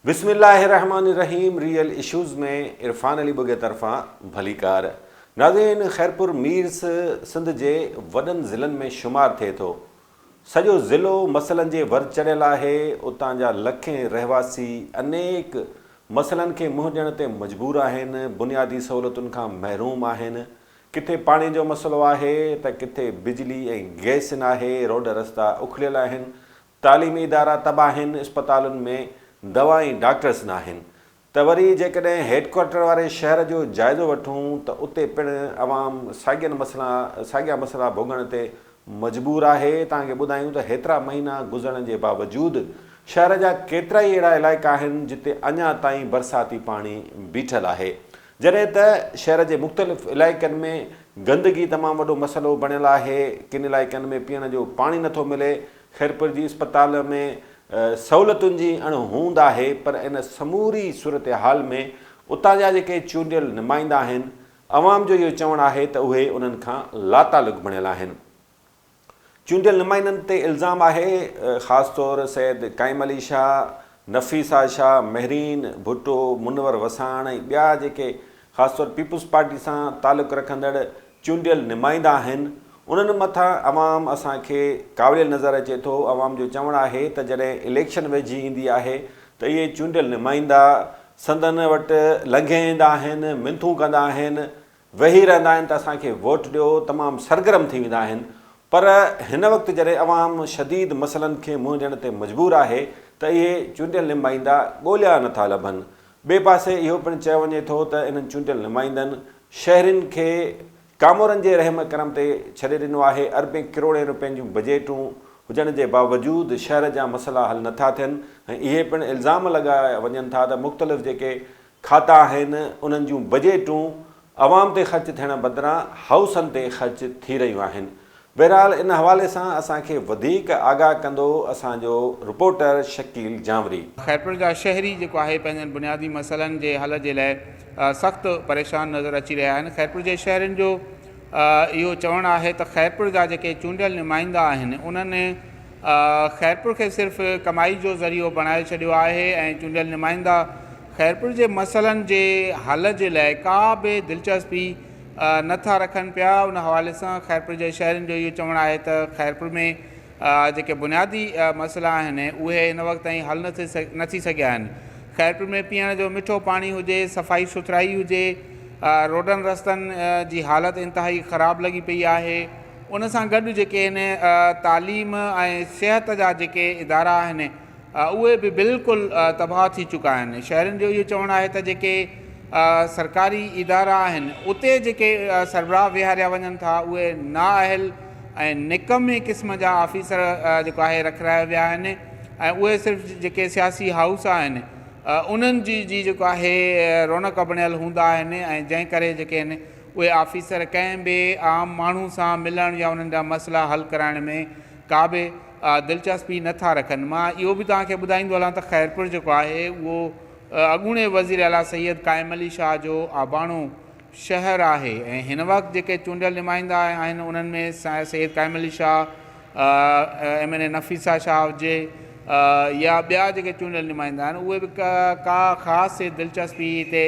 बिस्मिल्लाहिर्रहमानिर्रहीम। Real issues में इरफान अली बुगे तरफ़ां भलीकार। नाज़रीन, खैरपुर मीर्स सिंध जे वॾनि ज़िलनि में शुमार थिए थो। सॼो ज़िलो मसइलनि जे वर चढ़ियल आहे। उतां जा लखें रहवासी अनेक मसइलनि खे मुंहुं ॾियण ते मजबूर आहिनि, बुनियादी सहूलियतुनि खां महरूम आहिनि। किथे पाणी जो मसइलो आहे त किथे बिजली ऐं गैस न आहे, रोड रस्ता उखड़ियल आहिनि, तालीमी इदारा तबाह आहिनि, इस्पतालुनि में दवा ऐं डॉक्टर्स न आहिनि। त वरी जेकॾहिं हेडक्वार्टर वारे शहर जो जाइज़ो वठूं त उते पिणु अवाम साॻिया मसइला भोगण ते मजबूर आहे। तव्हांखे ॿुधायूं त हेतिरा महीना गुज़रण जे बावजूदि शहर जा केतिरा ई अहिड़ा इलाइक़ा आहिनि जिते अञा ताईं बरसाती पाणी बीठल आहे। जॾहिं त शहर जे मुख़्तलिफ़ इलाइक़नि में गंदगी तमामु वॾो मसइलो बणियलु आहे। किन इलाइक़नि में पीअण जो पाणी नथो मिले। खैरपुर जी इस्पताल में सहूलियतुनि जी अणहूंद आहे, पर इन समूरी सूरत हाल में उतां जा जेके चूंडियल नुमाइंदा आहिनि, अवाम जो इहो चवणु आहे त उहे उन्हनि खां लातालुक़ बणियल आहिनि। चूंडियल नुमाइंदनि ते इल्ज़ाम आहे, ख़ासि तौरु सैयद काइम अली शाह, नफ़ीसा शाह, महरीन भुट्टो, मुनवर वसाण ऐं ॿिया जेके ख़ासि तौरु पीपुल्स पार्टी सां तालुक़ु रखंदड़ चूंडियल नुमाइंदा आहिनि, उन्हनि मथां अवाम असांखे काविलियल नज़र अचे थो। अवाम जो चवणु आहे त जॾहिं इलेक्शन वेझी ईंदी आहे त इहे चूंडियल नुमाइंदा संदन वटि लंघे ईंदा आहिनि, मिंथूं कंदा आहिनि, वेही रहंदा आहिनि त असांखे वोट ॾियो, तमामु सरगर्म थी वेंदा आहिनि। पर हिन वक़्तु जॾहिं अवाम शदीद मसइलनि खे मुंहुं ॾियण ते मजबूर आहे त इहे चूंडियल नुमाइंदा ॻोल्हिया नथा लभनि। ॿिए पासे इहो पिणु चयो वञे थो त इन्हनि चूंडियल नुमाइंदनि शहरियुनि खे कामोरनि जे रहम करम ते छॾे ॾिनो आहे। अरबें किरोड़ें रुपयनि जूं बजेटूं हुजण जे बावजूदि शहर जा मसइला हल नथा थियनि ऐं इहे पिणु इल्ज़ाम लॻाया वञनि था त मुख़्तलिफ़ जेके खाता आहिनि उन्हनि जूं बजेटूं अवाम ते ख़र्च थियण बदिरां हाउसनि ते ख़र्च थी रहियूं आहिनि। बहरहाल, इन हवाले सां असांखे वधीक आगाह कंदो असांजो रिपोर्टर शकील जावरी। खैरपुर जा शहरी जेको आहे पंहिंजनि बुनियादी मसइलनि जे हल जे लाइ सख़्तु परेशान नज़र अची रहिया आहिनि। खैरपुर जे शहरनि जो इहो चवणु आहे त खैरपुर जा जेके चूंडियल नुमाइंदा आहिनि उन्हनि खैरपुर खे सिर्फ़ु कमाई जो ज़रियो बणाए छॾियो आहे ऐं चूंडियल नुमाइंदा खैरपुर जे मसइलनि जे हल जे लाइ का बि दिलचस्पी नथा रखनि पिया। उन हवाले सां खैरपुर जे शहरनि जो इहो चवणु आहे त खैरपुर में जेके बुनियादी मसइला आहिनि उहे हिन वक़्तु ताईं हल न थी सघिया आहिनि। खैरपुर में पीअण जो मिठो पाणी हुजे, सफ़ाई सुथराई हुजे, रोडनि रस्तनि जी हालति इंतिहाई ख़राबु लॻी पई आहे। उन सां गॾु जेके आहिनि तालीम ऐं सिहत जा जेके इदारा आहिनि उहे बि बिल्कुलु तबाह थी चुका आहिनि। शहरनि जो इहो चवणु आहे त जेके सरकारी इदारा आहिनि उते जेके सरबराह विहारिया वञनि था उहे नाअहल ऐं निकमे क़िस्म जा ऑफिसर जेको आहे रखाया विया आहिनि ऐं उहे सिर्फ़ु जेके सियासी हाउस आहिनि उन्हनि जी जेको आहे रौनक बणियल हूंदा आहिनि ऐं जंहिं करे जेके आहिनि उहे ऑफिसर कंहिं बि आम माण्हू सां मिलण या उन्हनि जा मसइला हल कराइण में का बि दिलचस्पी नथा रखनि। मां इहो बि तव्हांखे ॿुधाईंदो हलां त खैरपुर जेको आहे उहो अॻूणे वज़ीर आला सैयद काइम अली शाह जो आबाणो शहर आहे ऐं हिन वक़्तु जेके चूंडियल नुमाइंदा आहिनि उन्हनि में सैयद काइम अली शाह, MNA नफ़ीसा शाह हुजे या ॿिया जेके चूंडियल नुमाइंदा आहिनि उहे बि का ख़ासि दिलचस्पी हिते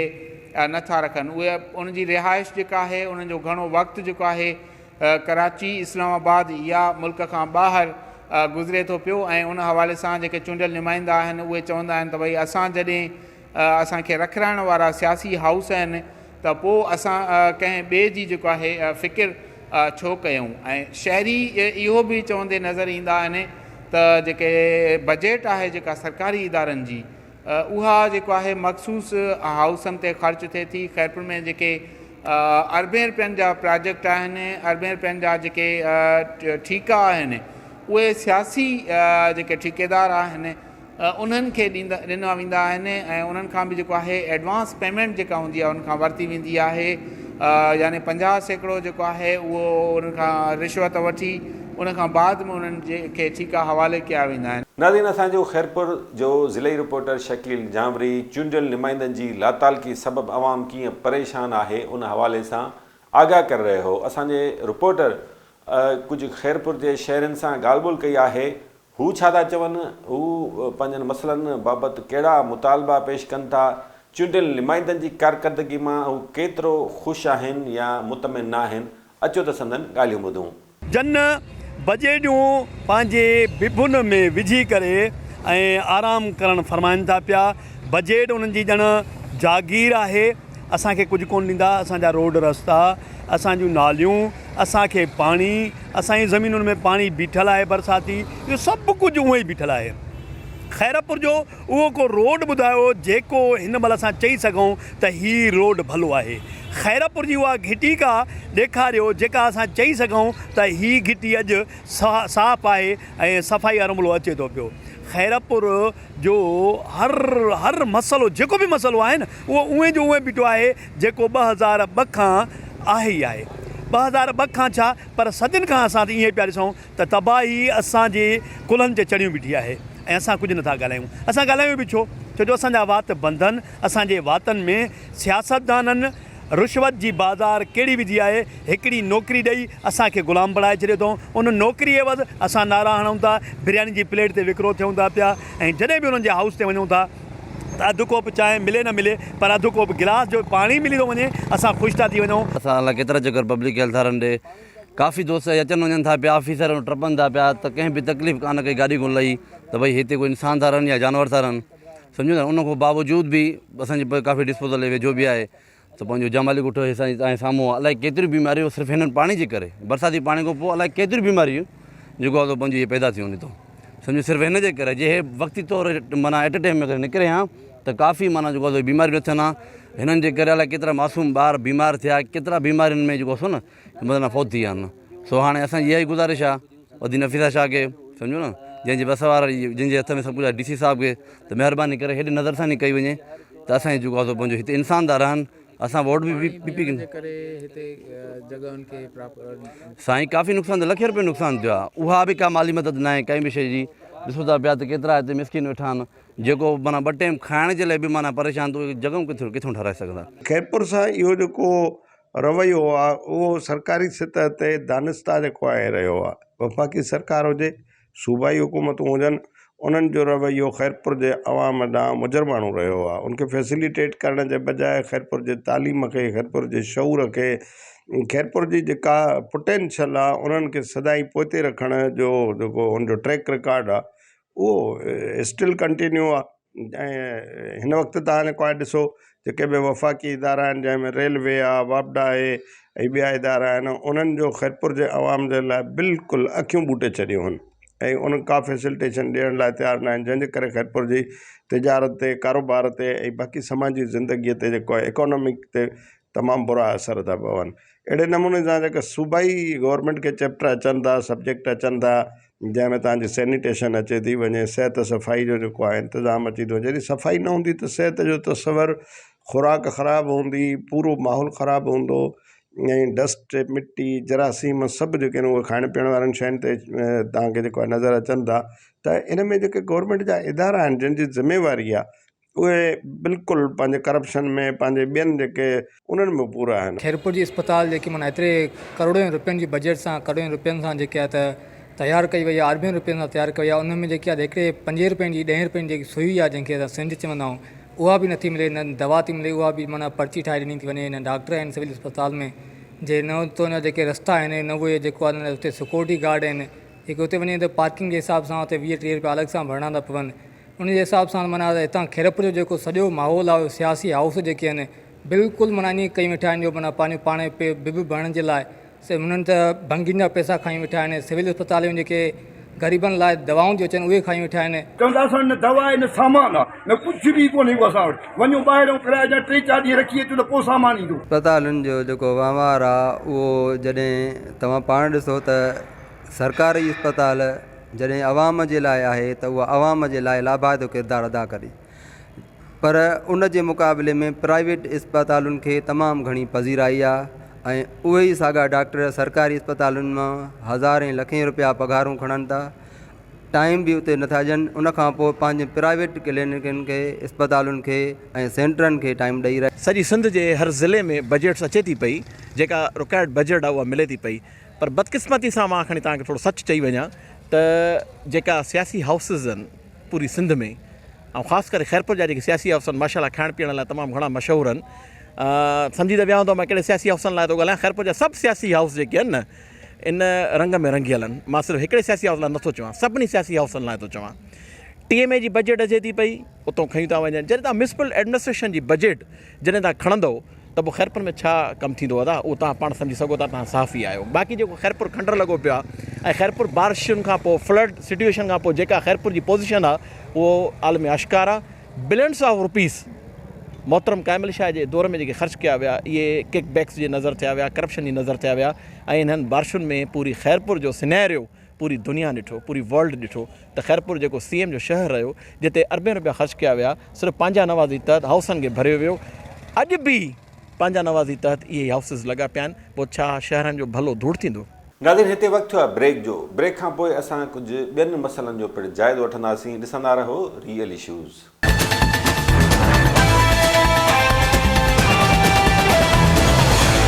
नथा रखनि। उहे उनजी रिहाइश जेका आहे उन्हनि जो घणो वक़्तु जेको आहे कराची, इस्लामाबाद या मुल्क खां ॿाहिरि गुज़रे थो पियो ऐं उन हवाले सां जेके चूंडियल नुमाइंदा आहिनि उहे चवंदा आहिनि त भई असां जॾहिं असांखे रखाइण वारा सियासी हाउस आहिनि त पोइ असां कंहिं ॿिए जी जेको आहे फ़िकिर छो कयूं। ऐं शहरी इहो बि चवंदे नज़र ईंदा आहिनि त जेके बजेट आहे जेका सरकारी इदारनि जी उहा जेको आहे मख़सूस हाउसनि ते ख़र्च थिए थी। खैरपुर में जेके अरबें रुपयनि जा प्रोजेक्ट आहिनि, अरबें रुपयनि जा जेके ठीका आहिनि उहे सियासी जेके ठेकेदार आहिनि उन्हनि खे ॾिना वेंदा आहिनि ऐं उन्हनि खां बि जेको आहे एडवांस पेमेंट जेका हूंदी आहे उनखां वरिती वेंदी आहे। यानी 50% जेको आहे उहो उन्हनि खां रिश्वत वठी उनखां बाद में उन्हनि खे ठीका हवाले कया वेंदा आहिनि। नाज़रीन, असांजो खैरपुर जो ज़िलई रिपोर्टर शकील जावरी चूंडियल नुमाइंदनि जी लातालकी सबबु अवाम कीअं परेशान आहे उन हवाले सां आगाह करे रहियो हो। असांजे रिपोर्टर कुझु खैरपुर जे शहरनि सां ॻाल्हि ॿोल कई आहे। हू छा था चवनि, हू पंहिंजनि मसइलनि बाबति कहिड़ा मुतालबा पेश कनि था, चूंडियल नुमाइंदनि जी कारकर्दगी मां हू केतिरो ख़ुशि आहिनि या मुतमिन न आहिनि। अचो त संदनि ॻाल्हियूं ॿुधूं। जन बजेटियूं पंहिंजे बिभुन में विझी करे ऐं आराम करणु फरमाइनि था पिया। बजेट उन्हनि जी ॼण जागीर आहे। असांखे कुझु कोन ॾींदा। असांजा रोड रस्ता, असांजूं नालियूं, असांखे पाणी, असांजी ज़मीनुनि में पाणी बीठल आहे बरसाती, इहो सभु कुझु उहो ई बीठल आहे। खैरपुर जो उहो को रोड ॿुधायो जेको हिन महिल असां चई सघूं त हीउ रोड भलो आहे। खैरपुर जी उहा घिटी का ॾेखारियो जेका असां चई सघूं त हीअ घिटी अॼु साफ़ु आहे ऐं सफ़ाई वारो अमलो अचे थो पियो। खैरपुर जो हर मसइलो, जेको बि मसइलो आहे न, उहो उहे जो उहे बीठो आहे जेको 2002 खां आहे ई आहे। 2002 खां छा, पर सदियुनि खां असां ईअं पिया ॾिसूं त तबाही असांजे कुल्हनि ते चढ़ियूं बीठी आहे ऐं असां कुझु नथा ॻाल्हायूं। असां ॻाल्हायूं बि छो, छोजो असांजा वात बंधनि। असांजे वातनि में सियासतदाननि रिश्वत जी बाज़ार कहिड़ी विधी आहे। हिकिड़ी नौकिरी ॾेई असांखे ग़ुलाम बणाए छॾियो अथऊं। उन नौकिरीअ वधि असां नारा हणूं था, बिरयानी जी प्लेट ते विकिरो थियूं था पिया। ऐं जॾहिं बि उन्हनि जे हाउस ते वञूं था त अधु कोप चांहि मिले न मिले, पर अधु कोप गिलास जो पाणी मिली थो वञे, असां ख़ुशि था थी वञूं। असां अलाए केतिरा चकर पब्लिक हेल्थ वारनि ॾे काफ़ी दोस्त अचनि वञनि था पिया, ऑफिसर टपनि था पिया, त कंहिं बि तकलीफ़ कान कई, गाॾी कोन लही त भई हिते कोई इंसान था रहनि या जानवर था रहनि, सम्झो था। उन खां बावजूद बि असांजे काफ़ी डिस्पोज़ल वेझो बि आहे त पंहिंजो जमाली ॻोठो असांजे साम्हूं अलाए केतिरियूं बीमारियूं सिर्फ़ु हिननि पाणी जे करे, बरसाती पाणी खां पोइ अलाए केतिरियूं बीमारियूं जेको आहे पंहिंजी इहे पैदा थियूं थो, सम्झो सिर्फ़ु हिन जे करे। जे वक़्ती तौरु माना एट ए टाइम अगरि निकिरे हा त काफ़ी माना जेको आहे बीमारियूं न थियनि हा। हिननि जे करे अलाए केतिरा मासूम ॿार बीमार थिया, केतिरा बीमारियुनि में जेको आहे न मतिलबु फौत थी विया आहिनि। सो हाणे असांजी इहा ई गुज़ारिश आहे वॾी नफ़ीसा शाह खे, सम्झो न, जंहिंजे बस वारा जंहिंजे हथ में सभु कुझु आहे DC साहिब खे, त महिरबानी करे हेॾी नज़र सां कई वञे त असांजे जेको आहे पंहिंजो हिते इंसान था रहनि। असां वोट बि साईं काफ़ी नुक़सानु थियो, लखे रुपए नुक़सानु थियो आहे। उहा बि का माली मदद न आहे कंहिं बि शइ जी। ॾिसो था पिया त केतिरा हिते मिसकिन वेठा आहिनि जेको माना 2 टाइम खाइण जे लाइ बि माना परेशान, त उहे जॻहियूं किथां ठाराए सघंदा। खैरपुर सां इहो जेको रवैयो आहे उहो सरकारी सतह ते दानिस्ता जेको आहे रहियो आहे। वफ़ाक़ी सरकार हुजे, सूबाई हुकूमतूं हुजनि, उन्हनि जो रवैयो खैरपुर जे अवाम ॾांहुं मुजरमाणो रहियो आहे। उनखे फैसिलिटेट करण जे बजाए खैरपुर जे तालीम खे, खैरपुर जे शऊर खे, खैरपुर जी जेका पोटेंशियल आहे उन्हनि खे सदाई पोइते रखण जो जेको उनजो ट्रैक रिकॉर्ड आहे उहो स्टिल कंटिन्यू आहे। ऐं हिन वक़्तु तव्हां जेको आहे ॾिसो जेके बि वफ़ाक़ी इदारा आहिनि जंहिंमें रेलवे आहे, वापडा आहे ऐं ॿिया इदारा आहिनि, उन्हनि जो खैरपुर जे अवाम जे लाइ बिल्कुलु अखियूं ॿूटे छॾियूं आहिनि ऐं उन्हनि का फैसिलिटेशन ॾियण लाइ तयारु न आहिनि, जंहिंजे करे खैरपुर जी तिजारत ते, कारोबार ते ऐं बाक़ी समाजी ज़िंदगीअ ते जेको आहे इकोनॉमिक ते तमामु बुरा असर था पवनि। अहिड़े नमूने सां जेका सूबाई गवर्नमेंट खे चैप्टर अचनि था, सब्जेक्ट अचनि था, जंहिंमें तव्हांजी सैनिटेशन अचे थी वञे, सिहत सफ़ाई जो जेको आहे इंतिज़ाम अची थो। जॾहिं सफ़ाई न हूंदी त सिहत जो तस्वर, खुराक ख़राबु हूंदी, पूरो माहौल ख़राबु हूंदो ऐं डस्ट, मिट्टी, जरासीम सभु जेके आहिनि उहे खाइण पीअण वारनि शयुनि ते तव्हांखे जेको आहे नज़र अचनि था। त इन में जेके गवर्नमेंट जा इदारा आहिनि जंहिंजी ज़िम्मेवारी आहे उहे बिल्कुलु पंहिंजे करप्शन में, पंहिंजे ॿियनि जेके उन्हनि में पूरा आहिनि। खैरपुर जी अस्पताल जेकी माना एतिरे करोड़नि रुपयनि जी बजट सां, करोड़नि रुपयनि सां जेके आहे त तयारु कई वई आहे, अरबनि रुपयनि सां तयारु कई आहे। उन में जेकी आहे हिकिड़े 5 रुपयनि जी, 10 रुपयनि जी जेकी सुई आहे जंहिंखे असां सिंज चवंदा आहियूं, उहा बि नथी मिले, न दवा थी मिले, उहा बि माना पर्ची ठाहे ॾिनी थी वञे। न डॉक्टर आहिनि सिविल अस्पताल में, जे न तो न जेके रस्ता आहिनि, न उहे जेको आहे हुते सिक्योरिटी गार्ड आहिनि। हिकु हुते वञे त पार्किंग जे हिसाब सां हुते 20-30 रुपया अलॻि सां भरणा था पवनि। उन जे हिसाब सां माना हितां खैरपुर जो जेको सॼो माहौल आहे, सियासी हाउस जेके आहिनि बिल्कुलु माना ईअं कई वेठा आहिनि जो माना पंहिंजो पाण पे बिब भरण जे लाइ उन्हनि त भंगियुनि जा पैसा खई वेठा आहिनि। सिविल अस्पताल में जेके ग़रीबनि लाइ दवाऊं जो अचनि उहे खाई वेठा आहिनि। चवंदा असां न दवा आहे, न सामान आहे, न कुझु बि कोन्हे को असां वटि। वञो ॿाहिरि किराए जा 3-4 ॾींहं रखी अचो त पोइ सामान ईंदो। अस्पतालुनि जो जेको वहिंवार आहे उहो जॾहिं तव्हां पाण ॾिसो त सरकारी अस्पताल जॾहिं आवाम जे लाइ आहे त उहा आवाम जे लाइ लाभाइतो किरदारु अदा करे, पर उन जे मुक़ाबले में प्राइवेट अस्पतालुनि खे तमामु घणी पज़ीराई आहे ऐं उहे ई साॻा डॉक्टर सरकारी अस्पतालुनि मां हज़ारें लखें रुपया पघारूं खणनि था, टाइम बि उते नथा ॾियनि। उनखां पोइ पंहिंजे प्राइवेट क्लिनिकनि खे, अस्पतालुनि खे ऐं सेंटरनि खे टाइम ॾेई रहे। सॼी सिंध जे हर ज़िले में बजट्स अचे थी पई, जेका रिक्वायर्ड बजट आहे उहा मिले थी पई, पर बदकिस्मती सां मां खणी तव्हांखे थोरो सच चई वञा त जेका सियासी हाउसिस आहिनि पूरी सिंध में ऐं ख़ासि करे ख़ैरपुर जा जेके सियासी हाउस आहिनि माशाल्लाह खाइण पीअण लाइ तमामु घणा मशहूरु आहिनि। सम्झी त विया हूंदो मां कहिड़े सियासी हाउसनि लाइ थो ॻाल्हायां। ख़ैरपुर जा सभु सियासी हाउस जेके आहिनि न इन रंग में रंगियल आहिनि। मां सिर्फ़ु हिकिड़े सियासी हाउस लाइ नथो चवां, सभिनी सियासी हाउसनि लाइ थो चवां। TMA जी बजट अचे थी पई, उतां खयूं था वञनि। जॾहिं तव्हां म्यूनिसिपल एडमिनिस्ट्रेशन जी बजट जॾहिं तव्हां खणंदो त पोइ ख़ैरपुर में छा कमु थींदो आहे उहो तव्हां पाण सम्झी सघो था, तव्हां साफ़ ई आहियो। बाक़ी जेको ख़ैरपुर खंडर लॻो पियो आहे ऐं ख़ैरपुर बारिशुनि खां पोइ फ्लड सिचुएशन खां पोइ जेका ख़ैरपुर जी पोज़ीशन आहे उहो आलमी आश्कार आहे। बिलियंस ऑफ रुपीस मोहतरम कामिल शाह जे दौर में जेके ख़र्च कया विया इहे किक बैक्स जे नज़र थिया विया, करप्शन जी नज़र थिया विया। ऐं इन्हनि बारिशुनि में पूरी ख़ैरपुर जो सिनेरियो पूरी दुनिया ॾिठो, पूरी वर्ल्ड ॾिठो त ख़ैरपुर जेको CM जो शहर रहियो जिते अरबें रुपया ख़र्च कया विया, सिर्फ़ु पंहिंजा नवाज़ी तहत हाउसनि खे भरियो वियो। अॼु बि पंहिंजा नवाज़ी तहत इहे हाउसिस लॻा पिया आहिनि। पोइ छा शहरनि जो भलो धूड़ थींदो? नाज़रीन, हिते वक़्तु थियो आहे ब्रेक जो। ब्रेक खां पोइ असां कुझु ॿियनि मसइलनि जो पिणु जाइज़ो वठंदासीं। ॾिसंदा रहो रियल इशूज़।